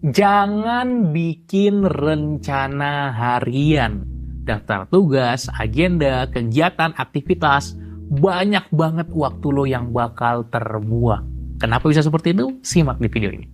Jangan bikin rencana harian. Daftar tugas, agenda, kegiatan, aktivitas. Banyak banget waktu lo yang bakal terbuang. Kenapa bisa seperti itu? Simak di video ini.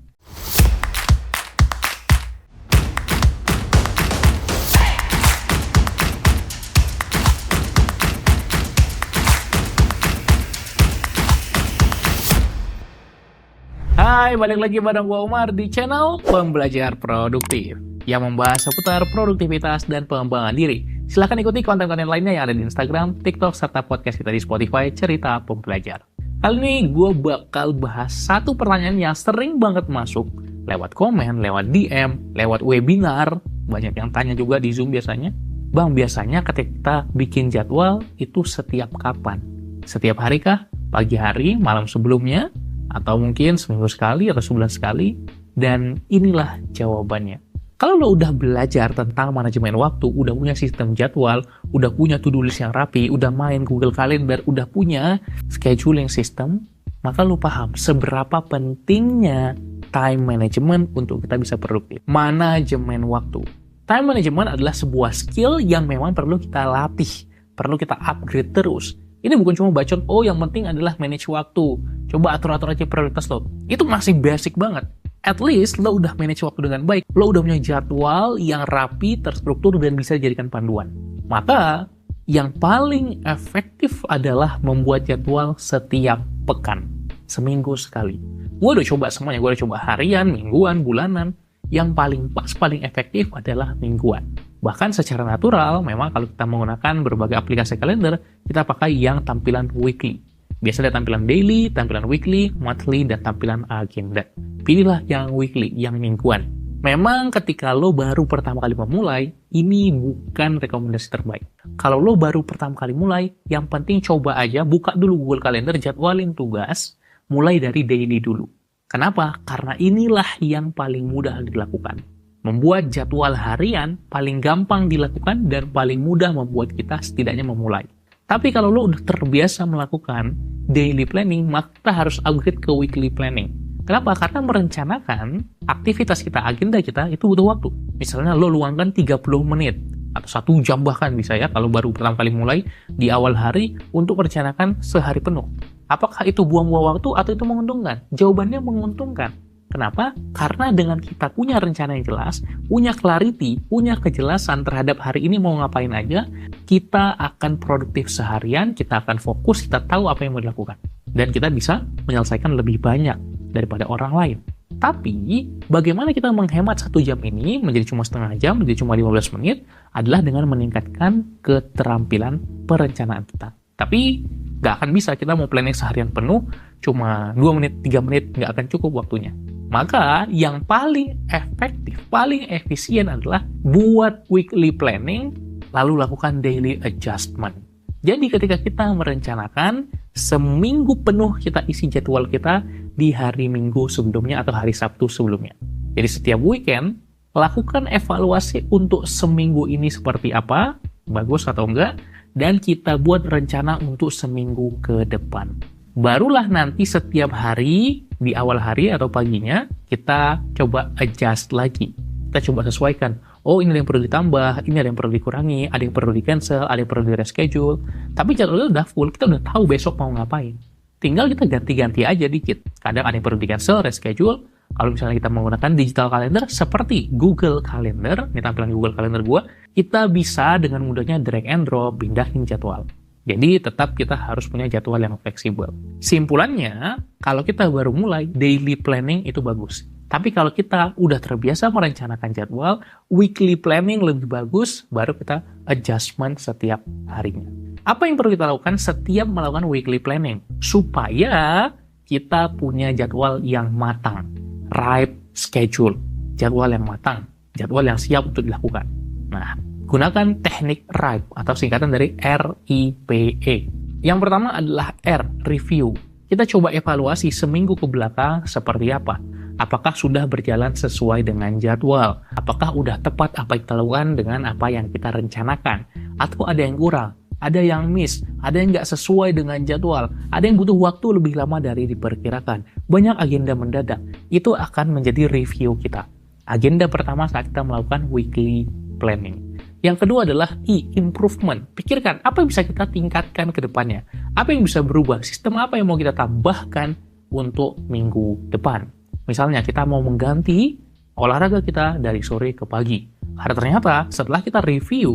Hai, balik lagi bareng gua Umar di channel Pembelajar Produktif yang membahas seputar produktivitas dan pengembangan diri. Silahkan ikuti konten-konten lainnya yang ada di Instagram, TikTok, serta podcast kita di Spotify, Cerita Pembelajar. Kali ini gue bakal bahas satu pertanyaan yang sering banget masuk lewat komen, lewat DM, lewat webinar. Banyak yang tanya juga di Zoom biasanya. Bang, biasanya ketika kita bikin jadwal itu setiap kapan? Setiap hari kah? Pagi hari, malam sebelumnya? Atau mungkin seminggu sekali atau sebulan sekali? Dan inilah jawabannya. Kalau lo udah belajar tentang manajemen waktu, udah punya sistem jadwal, udah punya to-do list yang rapi, udah main Google Calendar, udah punya scheduling system, maka lo paham seberapa pentingnya time management untuk kita bisa produktif. Manajemen waktu. Time management adalah sebuah skill yang memang perlu kita latih, perlu kita upgrade terus. Ini bukan cuma bacot, oh yang penting adalah manage waktu. Coba atur-atur aja prioritas lo. Itu masih basic banget. At least lo udah manage waktu dengan baik. Lo udah punya jadwal yang rapi, terstruktur, dan bisa dijadikan panduan. Maka, yang paling efektif adalah membuat jadwal setiap pekan. Seminggu sekali. Gue udah coba semuanya. Gue udah coba harian, mingguan, bulanan. Yang paling pas, paling efektif adalah mingguan. Bahkan secara natural, memang kalau kita menggunakan berbagai aplikasi kalender, kita pakai yang tampilan weekly. Biasanya ada tampilan daily, tampilan weekly, monthly, dan tampilan agenda. Pilihlah yang weekly, yang mingguan. Memang ketika lo baru pertama kali memulai, ini bukan rekomendasi terbaik. Kalau lo baru pertama kali mulai, yang penting coba aja buka dulu Google Calendar, jadwalin tugas, mulai dari daily dulu. Kenapa? Karena inilah yang paling mudah dilakukan. Membuat jadwal harian paling gampang dilakukan dan paling mudah membuat kita setidaknya memulai. Tapi kalau lo udah terbiasa melakukan daily planning, maka kita harus upgrade ke weekly planning. Kenapa? Karena merencanakan aktivitas kita, agenda kita, itu butuh waktu. Misalnya lo luangkan 30 menit atau 1 jam bahkan bisa ya, kalau baru pertama kali mulai di awal hari untuk merencanakan sehari penuh. Apakah itu buang-buang waktu atau itu menguntungkan? Jawabannya menguntungkan. Kenapa? Karena dengan kita punya rencana yang jelas, punya clarity, punya kejelasan terhadap hari ini mau ngapain aja, kita akan produktif seharian, kita akan fokus, kita tahu apa yang mau dilakukan. Dan kita bisa menyelesaikan lebih banyak daripada orang lain. Tapi, bagaimana kita menghemat 1 jam ini menjadi cuma setengah jam, menjadi cuma 15 menit, adalah dengan meningkatkan keterampilan perencanaan kita. Tapi, nggak akan bisa kita mau planning seharian penuh, cuma 2 menit, 3 menit, nggak akan cukup waktunya. Maka yang paling efektif, paling efisien adalah buat weekly planning, lalu lakukan daily adjustment. Jadi ketika kita merencanakan, seminggu penuh kita isi jadwal kita di hari Minggu sebelumnya atau hari Sabtu sebelumnya. Jadi setiap weekend, lakukan evaluasi untuk seminggu ini seperti apa, bagus atau enggak, dan kita buat rencana untuk seminggu ke depan. Barulah nanti setiap hari, di awal hari atau paginya, kita coba adjust lagi. Kita coba sesuaikan. Oh, ini ada yang perlu ditambah, ini ada yang perlu dikurangi, ada yang perlu di-cancel, ada yang perlu di-reschedule. Tapi jadwalnya udah full, kita udah tahu besok mau ngapain. Tinggal kita ganti-ganti aja dikit. Kadang ada yang perlu di-cancel, reschedule. Kalau misalnya kita menggunakan digital calendar seperti Google Calendar, ini tampilan Google Calendar gua, kita bisa dengan mudahnya drag and drop, pindahin jadwal. Jadi tetap kita harus punya jadwal yang fleksibel. Simpulannya, kalau kita baru mulai, daily planning itu bagus. Tapi kalau kita udah terbiasa merencanakan jadwal, weekly planning lebih bagus, baru kita adjustment setiap harinya. Apa yang perlu kita lakukan setiap melakukan weekly planning? Supaya kita punya jadwal yang matang. Right schedule. Jadwal yang matang. Jadwal yang siap untuk dilakukan. Nah, gunakan teknik RIPE atau singkatan dari RIPE. Yang pertama adalah R, review. Kita coba evaluasi seminggu ke belakang seperti apa. Apakah sudah berjalan sesuai dengan jadwal? Apakah udah tepat apa yang kita lakukan dengan apa yang kita rencanakan? Atau ada yang kurang? Ada yang miss? Ada yang nggak sesuai dengan jadwal? Ada yang butuh waktu lebih lama dari diperkirakan? Banyak agenda mendadak. Itu akan menjadi review kita. Agenda pertama saat kita melakukan weekly planning. Yang kedua adalah I, improvement. Pikirkan apa yang bisa kita tingkatkan ke depannya. Apa yang bisa berubah, sistem apa yang mau kita tambahkan untuk minggu depan. Misalnya kita mau mengganti olahraga kita dari sore ke pagi. Karena ternyata setelah kita review,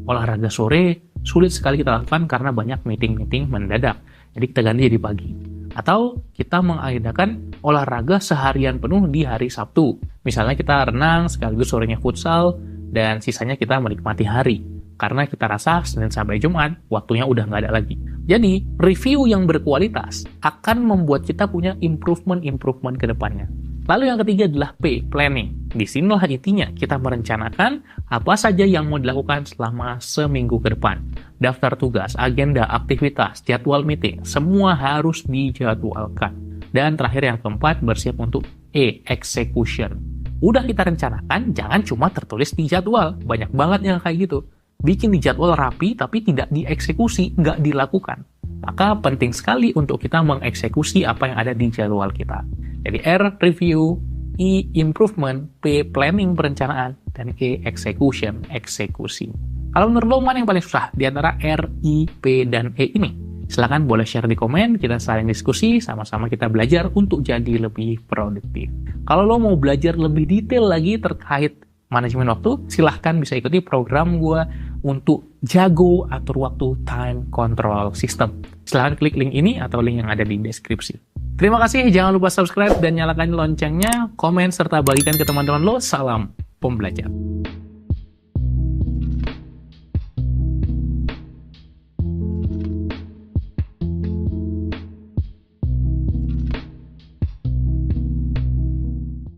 olahraga sore sulit sekali kita lakukan karena banyak meeting-meeting mendadak. Jadi kita ganti jadi pagi. Atau kita mengagendakan olahraga seharian penuh di hari Sabtu. Misalnya kita renang sekaligus sorenya futsal, dan sisanya kita menikmati hari. Karena kita rasa Senin sampai Jumat, waktunya udah nggak ada lagi. Jadi, review yang berkualitas akan membuat kita punya improvement ke depannya. Lalu yang ketiga adalah P, planning. Disinilah intinya kita merencanakan apa saja yang mau dilakukan selama seminggu ke depan. Daftar tugas, agenda, aktivitas, jadwal meeting, semua harus dijadwalkan. Dan terakhir yang keempat, bersiap untuk E, execution. Udah kita rencanakan, jangan cuma tertulis di jadwal. Banyak banget yang kayak gitu. Bikin di jadwal rapi, tapi tidak dieksekusi, nggak dilakukan. Maka penting sekali untuk kita mengeksekusi apa yang ada di jadwal kita. Jadi R, review, I, improvement, P, planning, perencanaan, dan E, execution, eksekusi. Kalau menurut lo, mana yang paling susah di antara R, I, P, dan E ini? Silahkan boleh share di komen, kita saling diskusi, sama-sama kita belajar untuk jadi lebih produktif. Kalau lo mau belajar lebih detail lagi terkait manajemen waktu, silahkan bisa ikuti program gue untuk jago atur waktu time control system. Silahkan klik link ini atau link yang ada di deskripsi. Terima kasih, jangan lupa subscribe dan nyalakan loncengnya, komen, serta bagikan ke teman-teman lo. Salam pembelajar.